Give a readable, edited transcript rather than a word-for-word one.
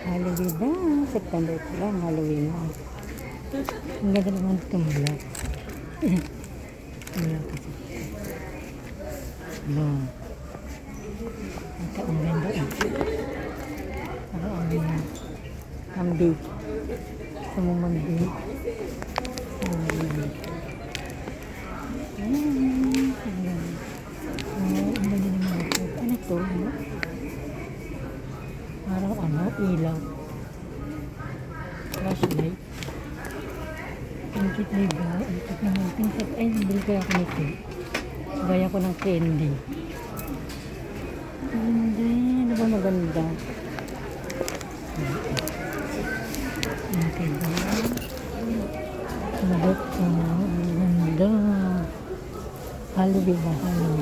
Halloween na. September pa lang. Halloween na. Ang ganda naman itong vlog. Wala kasi. Wala. Ang ganda eh. Ang ganda. Ang big. Gusto mo mag-big. Ang ganda. Ang ganda. Ang ganda naman ito. Ano ito? Parang ano, ilaw. Flashlight. Ang cute na iba. Ang cute naman. Pinsat. Ay, nabili kaya ako nito. Gaya ko ng candy. Hindi. Ano ba maganda? Okay ba? Magot ko. Ang ganda. Halloween na. Halloween.